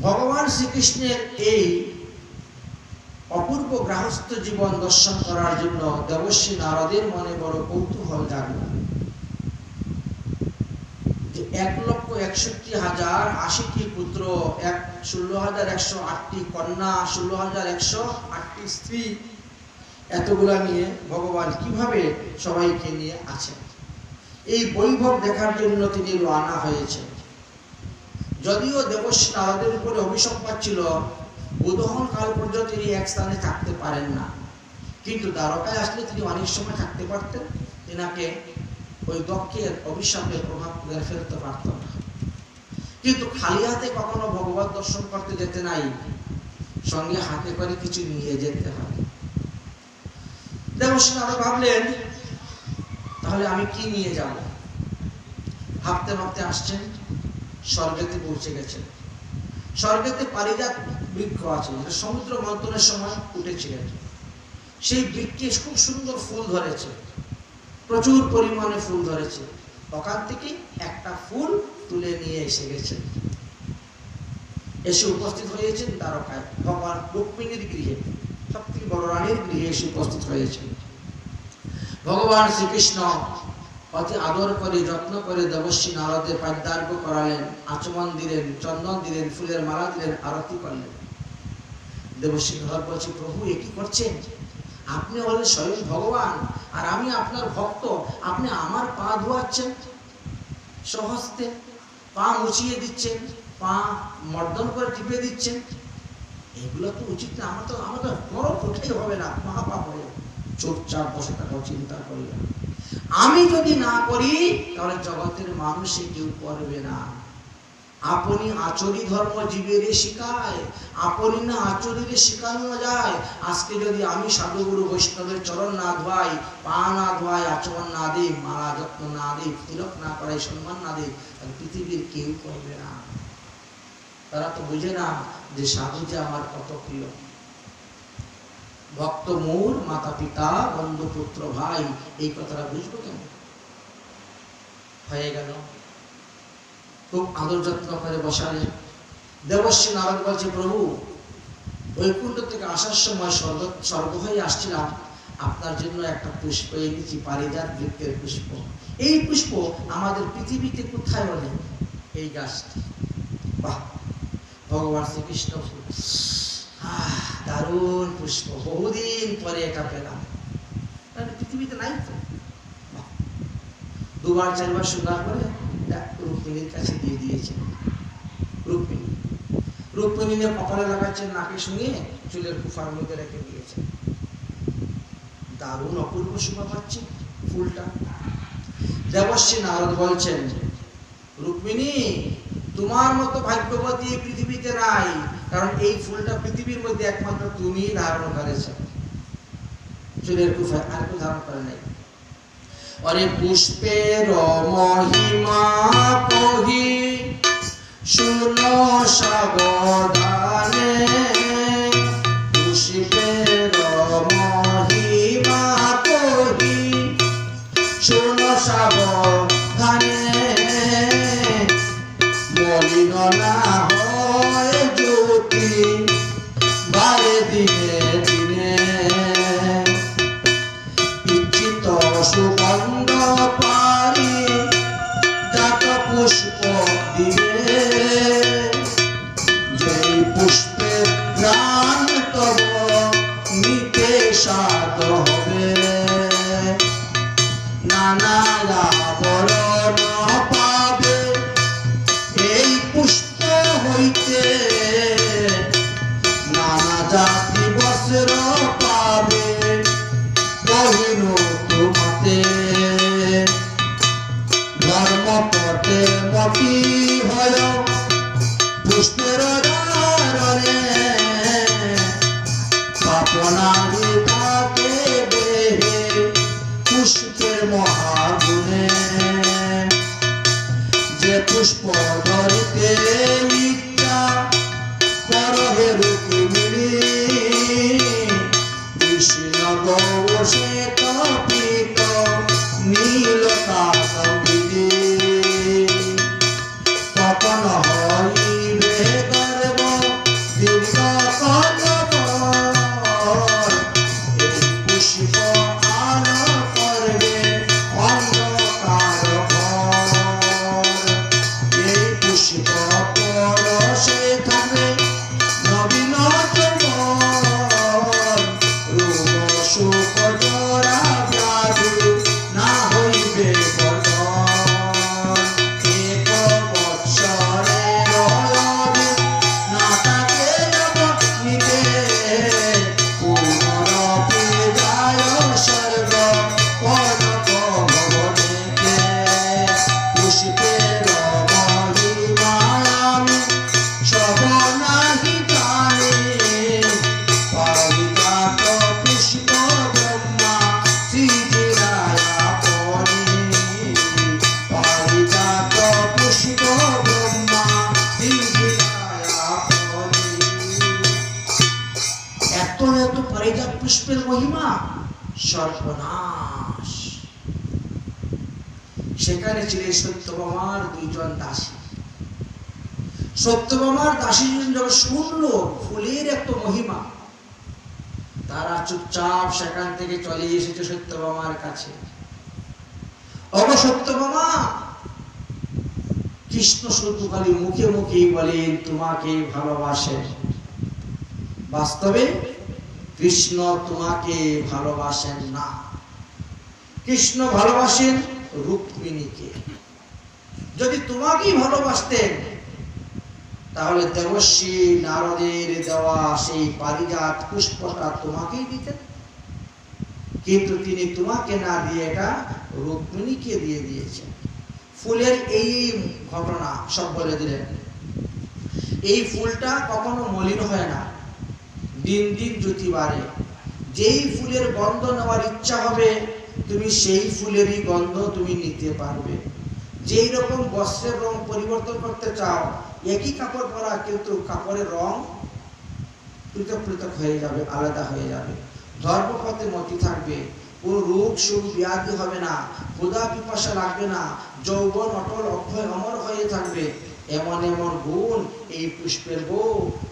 ভগবান শ্রীকৃষ্ণের এই অপূর্ব গৃহস্থ জীবন দর্শন করার জন্য দেবর্ষী নারদের মনে বড় কৌতূহল জাগল। 1,61,080টি পুত্র, 16,108টি কন্যা, 16,108টি স্ত্রী, এতগুলা নিয়ে ভগবান কিভাবে সবাইকে নিয়ে আছেন, এই বৈভব দেখার জন্য তিনি রওনা হয়েছেন। যদিও দেবর্ষী নারদের উপরে অভিশাপ পাচ্ছিল, বোধহন কাল পর্যন্ত তিনি এক স্থানে থাকতে পারেন না, কিন্তু দ্বারকায় আসলে তিনি অনেক সময় থাকতে পারতেন, তিনাকে ওই দক্ষের অভিশাপের প্রভাব ফেলতে পারত না। কিন্তু খালি হাতে কখনো ভগবত দর্শন করতে যেতে নাই, সঙ্গে হাতে করে কিছু নিয়ে যেতে হয়। দেবর্ষী নারদ ভাবলেন, তাহলে আমি কি নিয়ে যাব? ভাবতে ভাবতে আসছেন, স্বর্গেতে পৌঁছে গেছেন। স্বর্গেতে পারিজাত বৃক্ষ আছে, যেটা সমুদ্র মন্থনের সময় উঠেছিলেন। সেই বৃক্ষে খুব সুন্দর ফুল ধরেছে, প্রচুর পরিমাণে ফুল ধরেছে। ওখান থেকে একটা ফুল তুলে নিয়ে এসে গেছেন, এসে উপস্থিত হয়েছেন দ্বারকায় ভগবান রুক্মিণীর গৃহে, সব থেকে বড় রানীর গৃহে এসে উপস্থিত হয়েছেন। ভগবান শ্রীকৃষ্ণ অতি আদর করে যত্ন করে দেবর্ষী নারদের পাদ্যার্ঘ্য করালেন, আচমন দিলেন, চন্দন দিলেন, ফুলের মালা দিলেন, আরতি করলেন। দেবর্ষী নারদ বলছে, প্রভু এ কি করছেন? আপনি হলেন স্বয়ং ভগবান, আর আমি আপনার ভক্ত, আপনি আমার পা ধোয়াচ্ছেন স্বহস্তে, পা মুছিয়ে দিচ্ছেন, পা মর্দন করে টিপে দিচ্ছেন, এগুলো তো উচিত না। আমার তো বড় কোঠাই হবে না, মহাপাপ হবে। চুপচাপ বসে থাকাও, চিন্তা করি না। আমি যদি না করি তাহলে জগতের মানুষে কেউ করবে না। আপনি আচরি ধর্ম জীবেরে শিখায়, আপনি না আচরিরে শিখানো যায়। আজকে যদি আমি সাধুগুরু বৈষ্ণবের চরণ না ধোয়াই, পা না ধোয়াই, আচরণ না দিই, মালা যত্ন না দিই, তিলক না করাই, সম্মান না দিই, তাহলে পৃথিবীর কেউ করবে না। তারা তো বুঝে না যে সাধু যে আমার কত প্রিয়। ভক্ত মোর, মাতা পিতা, বন্ধু পুত্র ভাই, এই কথাটা বুঝবো কেন? হয়ে গেল, খুব আদর যত্ন করে বসালেন। দেবর্ষী নারদ বলছে, প্রভু বৈকুণ্ঠ থেকে আসার সময় স্বর্গ হয়ে আসছিলাম, আপনার জন্য একটা পুষ্প এনেছি, পারিজাত বৃক্ষের পুষ্প। এই পুষ্প আমাদের পৃথিবীতে কোথাও নেই, এই গাছটি। বাহ, ভগবান শ্রীকৃষ্ণ, দারুণ পুষ্প, বহুদিন পরে এটা পেলাম, পৃথিবীতে নাই তো। দুবার চারবার সুন্দর করে রুক্মিণীর কাছে দিয়ে দিয়েছেন। রুক্মিণী কপালে লাগাচ্ছেন, নাকে শুনিয়ে চুলের কুফার মধ্যে রেখে দিয়েছেন। দারুণ অপূর্ব শোভা পাচ্ছে ফুলটা। দেবর্ষী নারদ বলছেন, রুক্মিণী তোমার মতো ভাগ্যবতী পৃথিবীতে নাই, কারণ এই ফুলটা পৃথিবীর মধ্যে একমাত্র তুমি ধারণ করেছ, চুলের কুফায় আর কেউ ধারণ করে নাই। অরে পুষ্পের মহিমা কহি শুনো সাবধানে, পুষ্পের মহিমা কহি শুনো সাবধানে, মলিন না হয় জ্যোতি বারে দিনে দিনে, ইচ্ছিত সুগন্ধ পারি যাত পুষ্প দিবে, যেই পুষ্পে প্রাণ তব নিতে সাধ হবে, নানা আবরণ পাবে এই পুষ্প হইতে, নানা জাতি বস্ত্র পাবে কহিন তোমাতে, ধর্ম পথে মতি হয় পুষ্পের ধারণে, পাপনারী থাকে দেহে পুষ্পের মহাগুণে, যে পুষ্প ধরিতে ইচ্ছা করহে রুক্মিণী, কৃষ্ণ গৌসে কপিত নীলকাকবিনী, তখন হইবে গর্ব পুষ্পের মহিমা সর্বনাশ। সেখানে ছিলেন সত্যভামার দুইজন দাসী। সত্যভামার দাসী যখন শুনলো ফুলের একটা মহিমা, তারা চুপচাপ সেখান থেকে চলে এসেছে সত্যভামার কাছে। অব সত্যভামা, কৃষ্ণ শুধু খালি মুখে মুখেই বলেন তোমাকে ভালোবাসেন, বাস্তবে কৃষ্ণ তোমাকে ভালোবাসেন না। কৃষ্ণ ভালোবাসেন রুক্মিণীকে। যদি তোমাকেই ভালোবাসতেন তাহলে দেবশ্রী নারদের দেওয়া সেই পারিজাত পুষ্পটা তোমাকেই দিতেন, কিন্তু তিনি তোমাকে না দিয়ে এটা রুক্মিণীকে দিয়ে দিয়েছেন। ফুলের এই ঘটনা সব বলে দিলেন। এই ফুলটা কখনো মলিন হয় না, দিন দিন জ্যোতি বাড়ে। যেই ফুলের গন্ধ নেওয়ার ইচ্ছা হবে তুমি সেই ফুলেরই গন্ধ তুমি নিতে পারবে। যেই রকম বস্ত্রের রং পরিবর্তন করতে চাও, একই কাপড় পরা কিন্তু কাপড়ের রং পৃথক পৃথক হয়ে যাবে, আলাদা হয়ে যাবে। ধর্মপথে মতি থাকবে, কোন রোগ সুখ ব্যাধি হবে না, ক্ষুধা পিপাসা লাগবে না, যৌবন অটল অক্ষয় অমর হয়ে থাকবে। এমন এমন গুণ এই পুষ্পের গো।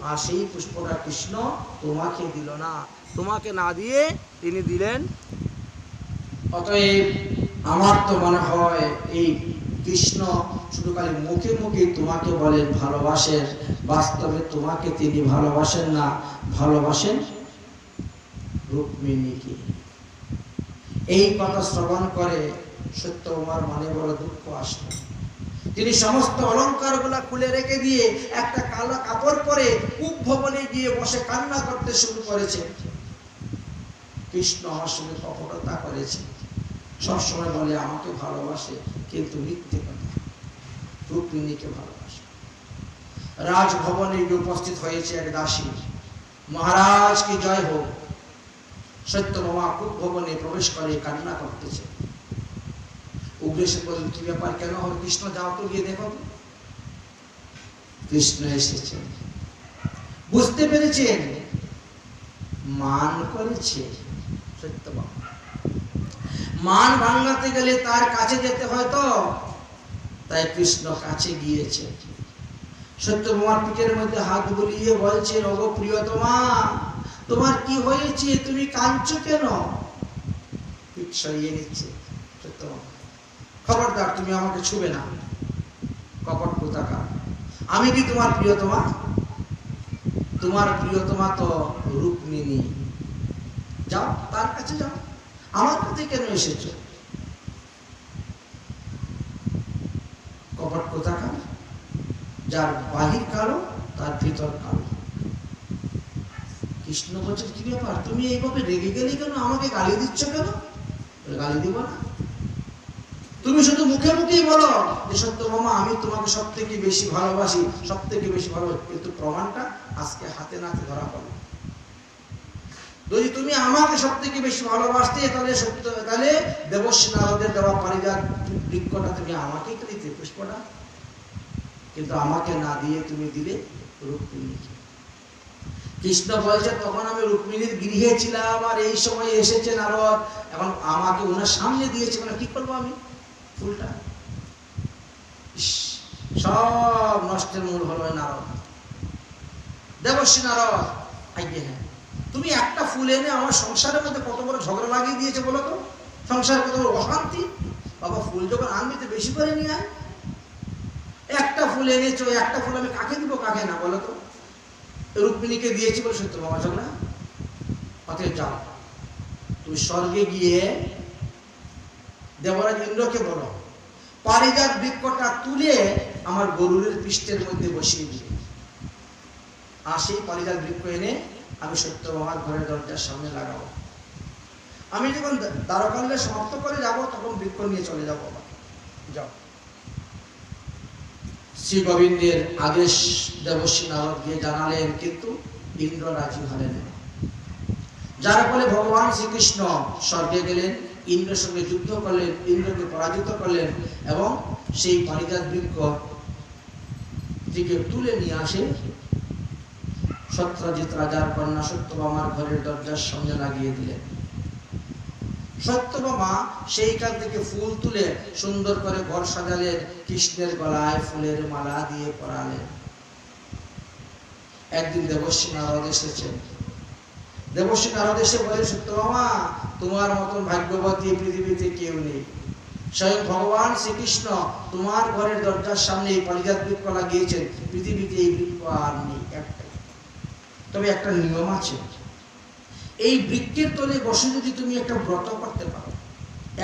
আর সেই পুষ্পটা কৃষ্ণ তোমাকে দিল না, তোমাকে না দিয়ে তিনি দিলেন। অতএব আমার তো মনে হয় এই কৃষ্ণ শুধু খালি মুখে মুখে তোমাকে বলেন ভালোবাসেন, বাস্তবে তোমাকে তিনি ভালোবাসেন না, ভালোবাসেন রুক্মিণীকে। এই কথা শ্রবণ করে সত্যভামার মনে বড় দুঃখ আসলো। তিনি সমস্ত অলঙ্কার গুলা খুলে রেখে দিয়ে একটা কালো কাপড় পরে কূপ ভবনে গিয়ে বসে কান্না করতে শুরু করেছে। কৃষ্ণ আমার সঙ্গে কপটতা করেছে, সবসময় বলে আমাকে ভালোবাসে, কিন্তু মিথ্যে কথা, রুক্মিণীকে ভালোবাসে। রাজভবনে উপস্থিত হয়েছে এক দাসী। মহারাজ কি জয় হোক। সত্যভামা কূপ ভবনে প্রবেশ করে কান্না করতেছে। উগ্রেশে বললেন কি ব্যাপার, কেন হবে? কৃষ্ণ যাও তো গিয়ে দেখো। কৃষ্ণ এসেছেন, বুঝতে পেরেছেন মান করেছে সত্যভামা। মান ভাঙাতে গেলে তার কাছে যেতে হয়, তো তাই কৃষ্ণ কাছে গিয়েছে। সত্যভামার পিঠের মধ্যে হাত বুলিয়ে বলছেন, ওগো প্রিয়তমা, তোমার কি হয়েছে? তুমি কাঁদছো কেন? পিঠ সরিয়ে নিচ্ছে সত্যভামা। খবরদার, তুমি আমাকে ছুবে না, কপট কোথাকার। আমি কি তোমার প্রিয়তমা? তোমার প্রিয়তমা তো রুক্মিণী। যাও তার কাছে যাও, আমার কাছে কেন এসেছো? কপট কোথাকার, যার বাহির কালো তার ভিতর কালো। কৃষ্ণ বলছেন কি ব্যাপার, তুমি এইভাবে রেগে গেলে কেন? আমাকে গালি দিচ্ছ কেন? গালি দিব না, তুমি শুধু মুখে মুখেই বলো যে সত্যভামা আমি তোমাকে সব থেকে বেশি ভালোবাসি, সব থেকে বেশি ভালোবাসি, কিন্তু প্রমাণটা আজকে হাতে নাতে ধরা পড়ে। যদি তুমি আমাকে সব থেকে বেশি ভালোবাসতে তাহলে দেবশ্রী নারদের দেওয়া পারিজাত বৃক্ষটা তুমি আমাকেই তো দিতে, পুষ্পটা, কিন্তু আমাকে না দিয়ে তুমি দিলে রুক্মিণীকে। কৃষ্ণ বলছে তখন আমি রুক্মিণীর গৃহে ছিলাম, আর এই সময় এসেছে নারদ, এখন আমাকে ওনার সামনে দিয়েছে, মানে কি করবো আমি? ফুলটা সব নষ্টের মূল হলো নারদ, দেবশ্রী নারদ। আজ্ঞে হ্যাঁ, তুমি একটা ফুল এনে আমার সংসারের মধ্যে কত বড় ঝগড়া লাগিয়ে দিয়েছে বলো তো, সংসার কত বড় অশান্তি। বাবা ফুল যখন আনবি তো বেশি করে নিয়ে আয়। একটা ফুল এনেছো, একটা ফুল আমি কাকে দিব, কাকে না বলো তো? রুক্মিণীকে দিয়েছি বলে সত্যভামা ঝগড়া। অতএব যাও, তুমি স্বর্গে গিয়ে দেবরাজ ইন্দ্রকে বলো পারিজাত বৃক্ষটা তুলে আমার গরুরের পৃষ্ঠের মধ্যে বসিয়ে দিবে। আর সেই পারিজাত বৃক্ষ এনে আমি সত্যভামার ঘরের দরজার সামনে লাগাবো। আমি যখন দ্বারকালে সমাপ্ত করে যাব তখন বৃক্ষ নিয়ে চলে যাবো। যাও। শ্রী গোবিন্দের আদেশ দেবশ্রী নারদ গিয়ে জানালেন, কিন্তু ইন্দ্র রাজি হলেন না। যার ফলে ভগবান শ্রীকৃষ্ণ স্বর্গে গেলেন, ইন্দ্রের সঙ্গে যুদ্ধ করলেন, ইন্দ্রকে পরাজিত করলেন এবং সেই পারিজাত বৃক্ষ থেকে তুলে নিয়ে আসে সত্যজিৎ রাজার কন্যা সত্যভামার ঘরের দরজার সামনে লাগিয়ে দিলেন। সত্যভামা সেইখান থেকে ফুল তুলে সুন্দর করে ঘর সাজালেন, কৃষ্ণের গলায় ফুলের মালা দিয়ে পরালেন। একদিন দেবশ্রী নারদ এসেছেন। দেবশ্রী নারদ এসে বলেন, সত্যভামা, তোমার মতন ভাগ্যবতী পৃথিবীতে কেউ নেই। স্বয়ং ভগবান শ্রীকৃষ্ণ তোমার ঘরের দরজার সামনে এই পারিজাত বৃক্ষ লাগিয়েছেন, পৃথিবীতে এই বৃক্ষ আর নেই একটাই। তবে একটা নিয়ম আছে, এই বৃক্ষের তলে বসে যদি তুমি একটা ব্রত করতে পারো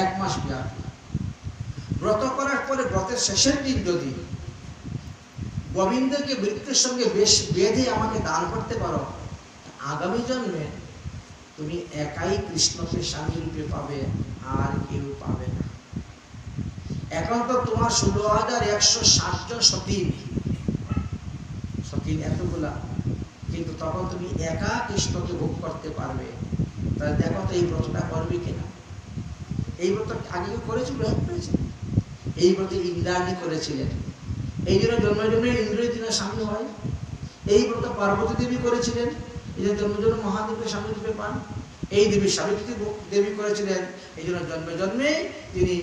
1 মাস ব্যাপী, ব্রত করার পরে ব্রতের শেষের দিন যদি গোবিন্দকে বৃক্ষের সঙ্গে বেশ বেঁধে আমাকে দান করতে পারো, আগামী জন্মে তুমি একাই কৃষ্ণকে স্বামী রূপে পাবে, আর কেউ পাবে না। এখন তো তোমার 16,160 জন সতীন এতগুলা, কিন্তু তখন তুমি একা কৃষ্ণকে ভোগ করতে পারবে। তাহলে দেখো তো এই ব্রতটা করবে কিনা। এই ব্রত আগে করেছিল, এই ব্রত ইন্দ্রাণী করেছিলেন, এই জন্য জন্মে জন্মে ইন্দ্রের দিনে স্বামী হয়। এই ব্রত পার্বতী দেবী করেছিলেন, এই জন্য জন্মে জন্মে মহাদেবের স্বামী রূপে পান। এই দেবী সাবিত্রী দেবী করেছিলেন, এই জন্য জন্মে জন্মে তিনি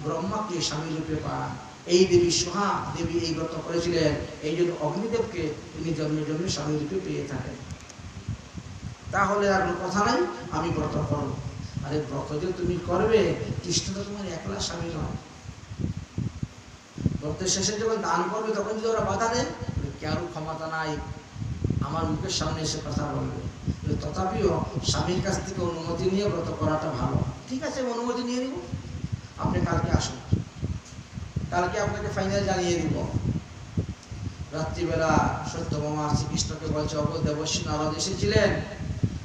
ব্রহ্মাকে স্বামী রূপে পান। এই দেবী সোহা দেবী এই ব্রত করেছিলেন, এই জন্য অগ্নিদেবকে তিনি জন্মে জন্মে স্বামী রূপে পেয়ে থাকেন। তাহলে আর কথা নাই, আমি ব্রত করব। আরে ব্রত যে তুমি করবে, কৃষ্ণ তো তোমার একলা স্বামী নয়। ব্রতের শেষে যখন দান করবে তখন যদি ওরা বাধা দেয়, কারো ক্ষমতা নাই আমার মুখের সামনে এসে কথা বলবে। তথাপিও স্বামীর কাছ থেকে অনুমতি নিয়ে ব্রত করাটা ভালো। ঠিক আছে, অনুমতি নিয়ে নিব, আপনি কালকে আসুন, কালকে আপনাকে ফাইনাল জানিয়ে দিব। রাত্রিবেলা সত্যভামা শ্রীকৃষ্ণকে বলছে, অবধ দেবশ্রী নারদ এসেছিলেন,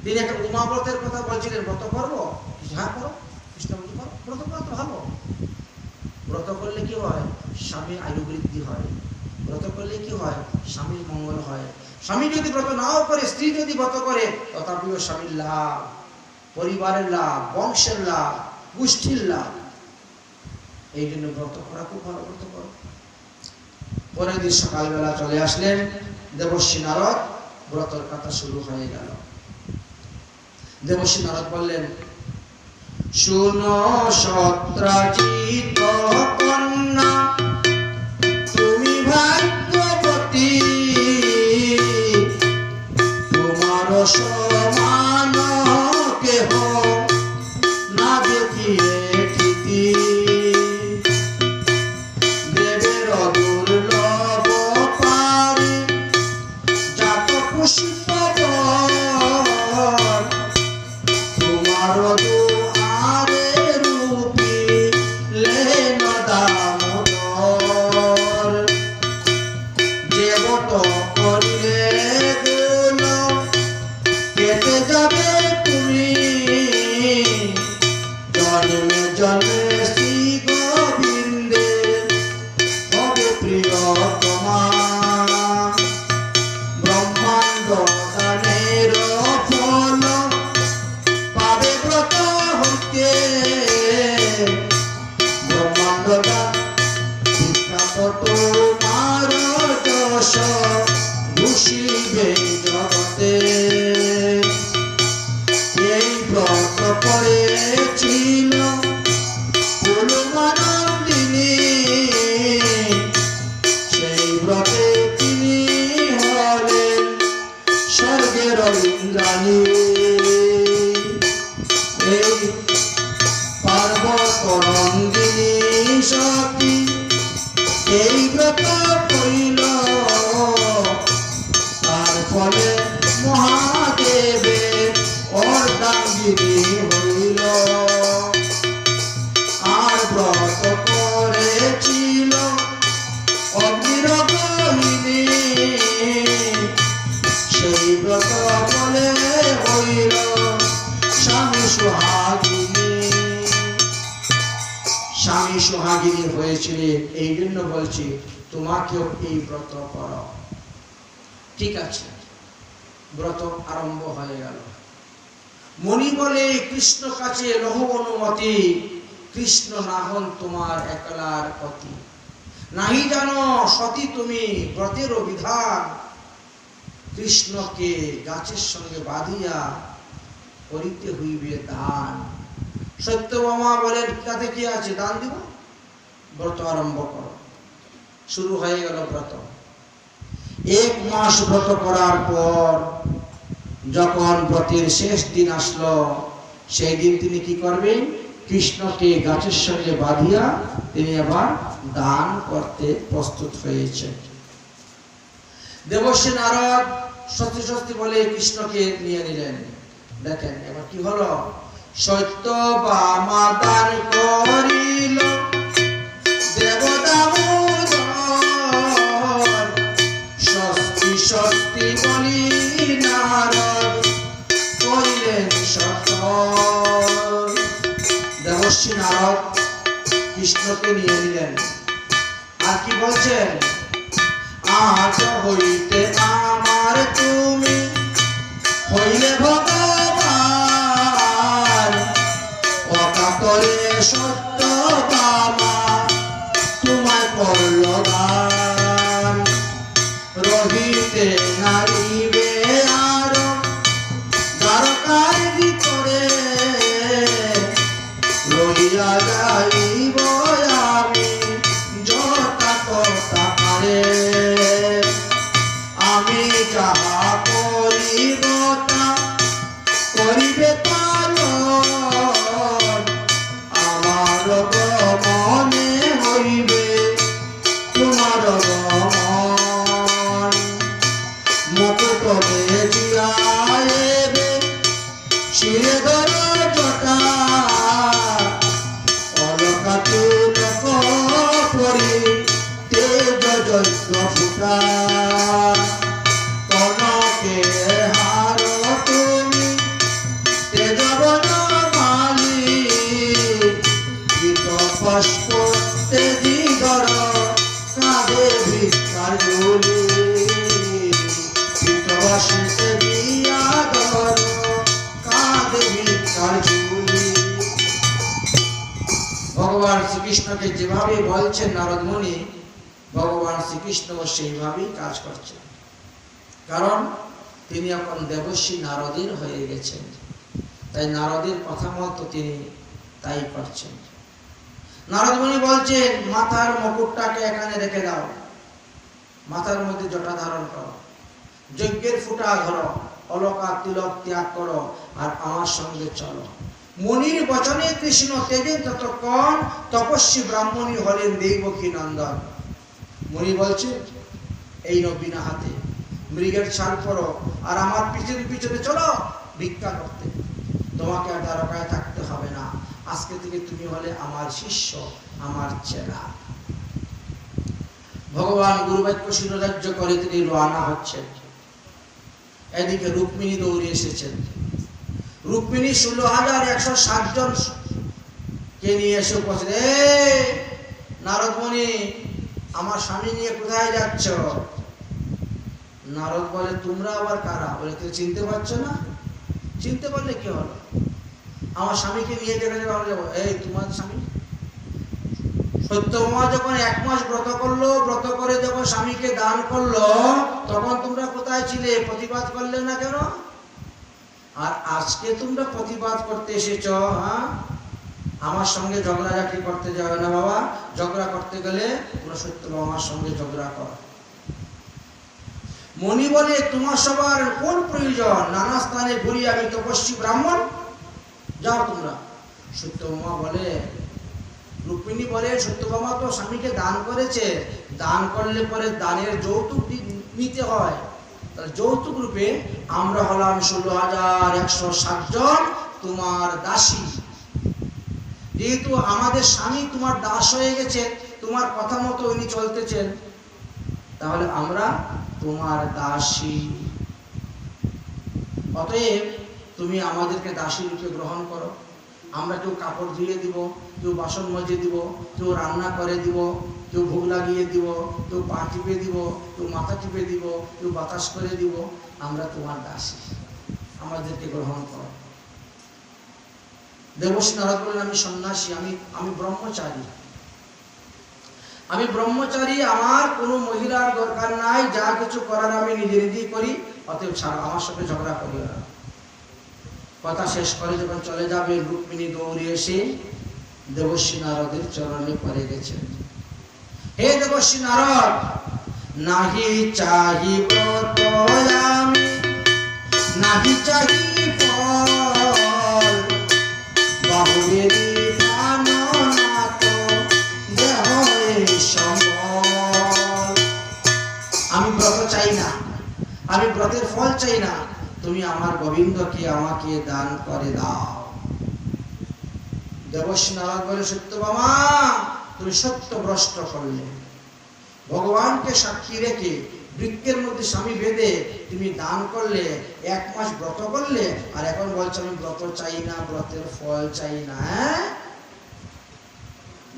তিনি একটা উমাব্রতের কথা বলছিলেন, ব্রত করবো? হ্যাঁ করো। কৃষ্ণ বলছে, করো, ব্রত করা তো ভালো। ব্রত করলে কি হয়? স্বামীর আয়ু বৃদ্ধি হয়। ব্রত করলে কি হয়? স্বামীর মঙ্গল হয়। স্বামী যদি ব্রত নাও করে, স্ত্রী যদি ব্রত করে, তথাপিও স্বামীর লাভ, পরিবারের লাভ, বংশের লাভ, গোষ্ঠীর লাভ। এই জন্য ব্রত করা খুব ভালো, ব্রত করো। পরের দিন সকালবেলা চলে আসলেন দেবশ্রী নারদ, ব্রতর কথা শুরু হয়ে গেল। দেবশ্রী নারদ বললেন, শুনো সত্রাজিত কন্যা, তুমি ভাগ্যবতী, তোমার সমান কেহ না দেখিয়ে খ্যাতি, দেবের দুর্লভ পারি যাত পুষ্প, তোমার দুয়ারে রূপী লেন দামোদর, যে বট করিলে গুণ কেটে যাবে তুমি, জন্মে জন্মে শ্রী গোবিন্দের হবে প্রিয়তমা, ব্রহ্মাণ্ড দানের ফল পাবে ব্রত হইতে, ব্রহ্মাণ্ড দান বিখ্যাত তোমার যশ ঘুষিবে জগতে, এই ব্রত করেছিল পূর্বানন্দিনী, সেই ব্রতে তিনি হলেন স্বর্গের ইন্দ্রাণী। এই পার্বত নন্দিনী সতী এই ব্রত করিল, তার ফলে মহাদেবের অর্ধাঙ্গিনী হইল। আর ব্রত করেছিল অগ্নিরগিনী, সেই ব্রত বলে হইল স্বামী সোহাগিনী। স্বামী সোহাগিনী হয়েছিলেন, এই জন্য বলছি তোমাকেও এই ব্রত করো। ঠিক আছে, ব্রত আরম্ভ হয়ে গেল। মণি বলে, কৃষ্ণ কাছে লহ অনুমতি, কৃষ্ণ না হন তোমার একলার পতি, নাহি জানো সতী তুমি ব্রতের বিধান, কৃষ্ণকে গাছের সঙ্গে বাঁধিয়া করিতে হইবে দান। সত্যভামা বলেন, তাতে কি আছে, দান দিব, ব্রত আরম্ভ করো। শুরু হয়ে গেল ব্রত। 1 মাস ব্রত করার পর যখন ব্রতের শেষ দিন আসলো, সেই দিন তিনি কি করবেন, কৃষ্ণকে গাছের সঙ্গে বাঁধিয়া তিনি আবার দান করতে প্রস্তুত হয়েছেন। দেবর্ষি নারদ সত্যি সত্যি বলে কৃষ্ণকে নিয়ে নিলেন। দেখেন এবার কি হলো, সত্যভামা দান করিল দেবদামোদর, স্বস্তি স্বস্তি বলি নারদ করিলেন সফল। দেবর্ষি নারদ কৃষ্ণকে নিয়ে নিলেন, আর কি বলছেন, আজ হইতে আমার তুমি হইলে ভগবান, অকাতরে সত্যভামা তোমায় করল দান। রহিতে নারিবে আর দ্বারকার ভিতরে, লইয়া যাইব আমি যথা কথা পারে। আমি যাহা করিব তা করিবে পালন, আমার গমনে হইবে তোমার গমন। মুকুট দিয়া এবে শিরে ধর জটা, অলকা তিলক পরি তেজ যজ্ঞ ফুটা। কনকে হার তুমি তেজবন মালি, গীত পুষ্প তেজি ধর কাঁধে ভিক্ষার ঝুলি। গীত পুষ্প দিয়া ধর কাঁধে ভিক্ষার ঝুলি। ভগবান শ্রীকৃষ্ণকে যেভাবে বলছেন নারদ মুনি, ভগবান শ্রীকৃষ্ণ সেইভাবেই কাজ করছেন। কারণ তিনি এখন দেবর্ষি নারদের হয়ে গেছেন, তাই নারদের কথা মতো তিনি তাই করছেন। নারদ মুনি বলছেন, মাথার মুকুটটাকে এখানে রেখে দাও, মাথার মধ্যে জটা ধারণ করো, যজ্ঞের ফুটা ধরো, অলকা তিলক ত্যাগ করো, আর আমার সঙ্গে চলো। মুনির বচনে কৃষ্ণ তেজেন ততক্ষণ, তপস্বী ব্রাহ্মণী হলেন দেবকী নন্দন। মুনি বলছে, এই নবীনা হাতে মৃগের ছাল পরো, আর আমার পিছনে পিছনে চলো ভিক্ষা করতে। তোমাকে আর দ্বারকায় থাকতে হবে না, আজকে থেকে তুমি হলে আমার শিষ্য, আমার চেলা। ভগবান গুরুবাক্য শিরোধার্য করে তিনি রওনা হচ্ছেন। এদিকে রুক্মিণী দৌড়ে এসেছেন। রুক্মিণী 16,160 জন কে নিয়ে এসে উপস্থিত। নারদ মুনি, আমার স্বামী নিয়ে কোথায় যাচ্ছ? নারদ বলে, তোমরা আবার কারা? বলে, কেউ চিনতে পারছো না? চিনতে পারলে কি হলো, আমার স্বামীকে নিয়ে যেখানে যাবো। এই তোমার স্বামী? সত্যভামা যখন 1 মাস ব্রত করলো, ব্রত করে যখন স্বামীকে দান করলো, তখন তোমরা কোথায় ছিলে? প্রতিবাদ করলে না কেন? আর আজকে তোমরা প্রতিবাদ করতে এসেছ? হ্যাঁ, আমার সঙ্গে ঝগড়াঝাটি করতে যাবে না বাবা। ঝগড়া করতে গেলে তোমরা সত্যভামার সঙ্গে ঝগড়া কর। মণি বলে, তোমার সবার কোন প্রয়োজন? নানা স্থানে ঘুরি আমি তপস্বী ব্রাহ্মণ, যাও তোমরা। সত্যভামা বলে, রুক্মিণী বলে, সত্যভামা তো স্বামীকে দান করেছে, দান করলে পরে দানের যৌতুক নিতে হয়। তাহলে যৌতুক রূপে আমরা হলাম 16,160 জন তোমার দাসী। যেহেতু আমাদের স্বামী তোমার দাস হয়ে গেছে, তোমার কথা মতো উনি চলতেছেন, তাহলে আমরা তোমার দাসী। অতএব তুমি আমাদেরকে দাসী রূপে গ্রহণ করো। আমরা কেউ কাপড় ধুয়ে দিব, কেউ বাসন মজে দিব, কেউ রান্না করে দিব, কেউ ভোগ লাগিয়ে দিব, কেউ পা টিপে দিব, কেউ মাথা টিপে দিব, কেউ বাতাস করে দিব। আমরা তোমার দাসী, আমাদেরকে গ্রহণ করো। দেবর্ষি নারদ বলেন, আমি সন্ন্যাসী, আমি ব্রহ্মচারী। আমি ব্রহ্মচারী, আমার কোনো মহিলার দরকার নাই, যা কিছু করার আমি নিজে নিজেই করি। অতএব ছাড়ো, আমার সাথে ঝগড়া করিও না। কথা শেষ করে যখন চলে যাবে, রুক্মিণী দৌড়ে এসে দেবর্ষী নারদের চরণে পড়ে গেছে। হে দেবর্ষী নারদ, নাহি চাহিব আমি, নাহি চাহি ফল, বাহুরেরই প্রাণনাথ দেহ এই সম্বল। আমি ব্রত চাই না, আমি ব্রতের ফল চাই না, তুমি আমার গোবিন্দকে আমাকে দান করে দাও। দেবর্ষী নারদ বলে, সত্যভামা তুমি সত্য ভ্রষ্ট করলে। ভগবানকে সাক্ষী রেখে বৃক্ষের মধ্যে স্বামী বেঁধে তুমি দান করলে, 1 মাস ব্রত করলে, আর এখন বলছো আমি ব্রত চাই না, ব্রতের ফল চাই না।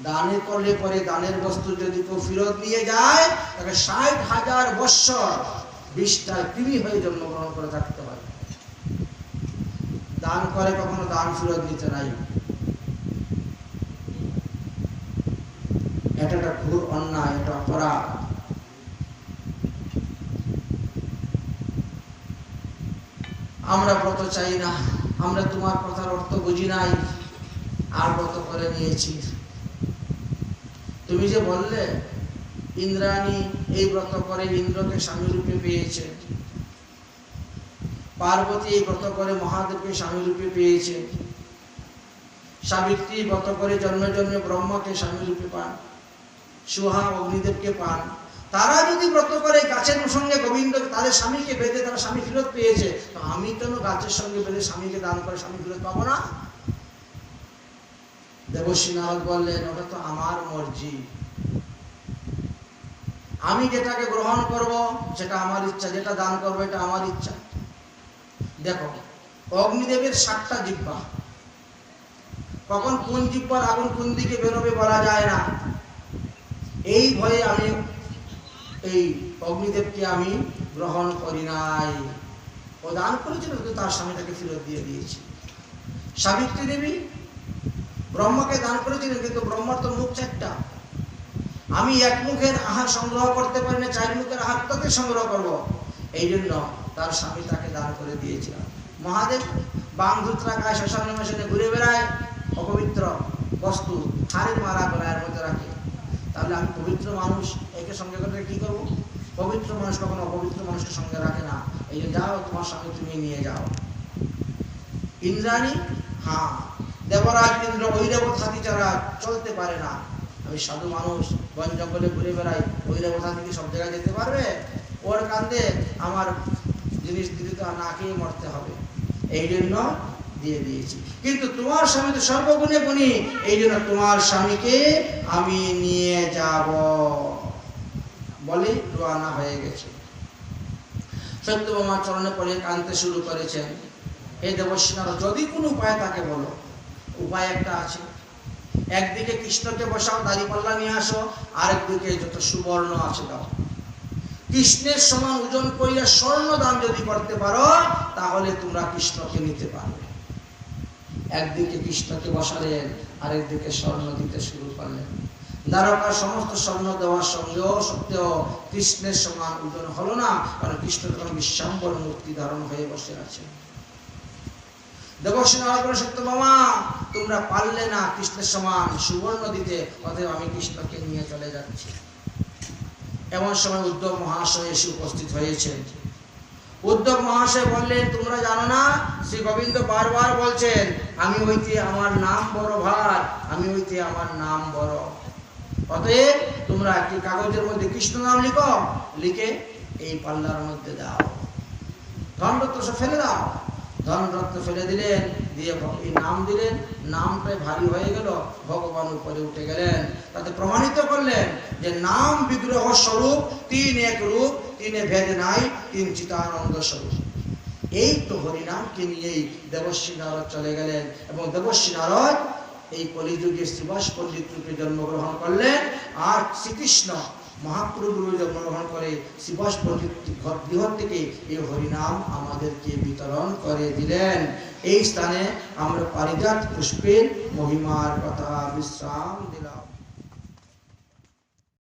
দানে করলে পরে দানের বস্তু যদি কেউ ফেরত নিয়ে যায়, তাকে 60,000 বৎসর 20টা কৃমি হয়ে জন্মগ্রহণ করে থাকতে হয়। দান করে কখনো দান ফেরত নিতে নাই। এটা একটা ঘোর অন্যায়, এটা অপরাধ। আমরা ব্রত চাই না, আমরা তোমার কথার অর্থ বুঝি নাই, আর ব্রত করে নিয়েছি। তুমি যে বললে ইন্দ্রাণী এই ব্রত করে ইন্দ্রকে স্বামী রূপে পেয়েছে, পার্বতী এই ব্রত করে মহাদেবকে স্বামী রূপে পেয়েছে, সাবিত্রী ব্রত করে জন্মে জন্মে ব্রহ্মাকে স্বামী রূপে পান, সুহা অগ্নিদেবকে পান। তারা যদি ব্রত করে গাছের সঙ্গে গোবিন্দ তাদের স্বামীকে বেঁধে তারা স্বামী ফেরত পেয়েছে, তো আমি কেন গাছের সঙ্গে বেঁধে স্বামীকে দান করে স্বামী ফেরত পাবো না? দেবর্ষী নারদ বললেন, ওটা তো আমার মর্জি, আমি যেটাকে গ্রহণ করব সেটা আমার ইচ্ছা, যেটা দান করবো এটা আমার ইচ্ছা। দেখো, অগ্নিদেবের 7টা জিহ্বা, কখন কোন জিহ্বার আগুন কোন দিকে বেরোবে বলা যায় না। এই ভয়ে আমি এই অগ্নিদেবকে আমি গ্রহণ করি নাই। ও দান করেছিল কিন্তু তার স্বামীটাকে ফেরত দিয়ে দিয়েছি। সাবিত্রী দেবী ব্রহ্মাকে দান করেছিলেন, কিন্তু ব্রহ্মার তো মুখ 4টা, আমি 1 মুখের আহার সংগ্রহ করতে পারি না, 4 মুখের আহার তাকে সংগ্রহ করব, এই জন্য তার স্বামী তাকে দান করে দিয়েছিলাম। মহাদেব বাম ধুতরা গায়ে শ্মশানে মশানে ঘুরে বেড়ায়, অপবিত্র বস্তু হাড়ের মালা গলার মধ্যে রাখে। তাহলে আমি পবিত্র মানুষ, একে সঙ্গে করে কি করবো? পবিত্র মানুষ কখনো অপবিত্র মানুষকে সঙ্গে রাখে না। এই যে যাও তোমার স্বামী তুমি নিয়ে যাও। ইন্দ্রাণী, হ্যাঁ, দেবরাজ ইন্দ্র ঐরাবত হাতি ছাড়া চলতে পারে না। আমি সাধু মানুষ, বন জঙ্গলে ঘুরে বেড়াই, ঐরাবত হাতি কি সব জায়গায় যেতে পারবে? ওর কান্দে আমার জিনিস দিতে তো না খেয়ে মরতে হবে, এই জন্য দিয়ে দিয়েছি। কিন্তু তোমার স্বামী তো সর্বগুণে গুণী, এই জন্য তোমার স্বামীকে আমি নিয়ে যাব বলে রওনা হয়ে গেছে। সত্যভামা চরণে পড়ে কাঁদতে শুরু করেছেন, হে দেবর্ষী নারদ, যদি কোনো উপায় তাকে বলো। উপায় একটা আছে, একদিকে কৃষ্ণকে বসাও, দাড়িপাল্লা নিয়ে আসো, আরেকদিকে যত সুবর্ণ আছে দাও। কৃষ্ণের সমান ওজন করিয়া স্বর্ণ দান যদি করতে পারো, তাহলে তোমরা কৃষ্ণকে নিতে পারবে। একদিকে কৃষ্ণকে বসালেন, আরেকদিকে স্বর্ণ দিতে শুরু করলেন। দ্বারকার সমস্ত স্বর্ণ দেওয়ার সঙ্গেও সত্ত্বেও কৃষ্ণের সমান ওজন হলো না, কারণ কৃষ্ণ তখন বিশ্বাম্বর মূর্তি ধারণ হয়ে বসে আছে। দেবর্ষী নারদ বলে, সত্যভামা তোমরা পারলে না কৃষ্ণের সমান সুবর্ণ দিতে, অতএব আমি কৃষ্ণকে নিয়ে চলে যাচ্ছি। এমন সময় উদ্ধব মহাশয় এসে উপস্থিত হয়েছেন। উদ্ধব মহাশয় বললেন, তোমরা জানো না শ্রী গোবিন্দ বারবার বলছেন, আমি হইতে আমার নাম বড় ভার, আমি হইতে আমার নাম বড়। অতএব তোমরা একটি কাগজের মধ্যে কৃষ্ণ নাম লিখো, লিখে এই পাল্লার মধ্যে দাও, ধনরত্ন সব ফেলে দাও। ধনরত্ন ফেলে দিলেন, দিয়ে এই নাম দিলেন, নামটাই ভারী হয়ে গেল, ভগবান উপরে উঠে গেলেন। তাতে প্রমাণিত করলেন যে নাম বিগ্রহ স্বরূপ, 3 এক রূপ, 3 ভেদ নাই, 3 চিতানন্দ স্বরূপ। এই তো হরিনামকে নিয়েই দেবর্ষী নারদ চলে গেলেন, এবং দেবর্ষী নারদ এই কলিযুগে শ্রীবাস পণ্ডিত রূপে জন্মগ্রহণ করলেন। আর শ্রীকৃষ্ণ মহাপ্রভু জন্মগ্রহণ করে শ্রীবাস পণ্ডিত গৃহ থেকে এই হরিনাম আমাদেরকে বিতরণ করে দিলেন। এই স্থানে আমরা পারিজাত পুষ্পের মহিমার কথা বিশ্রাম দিলাম।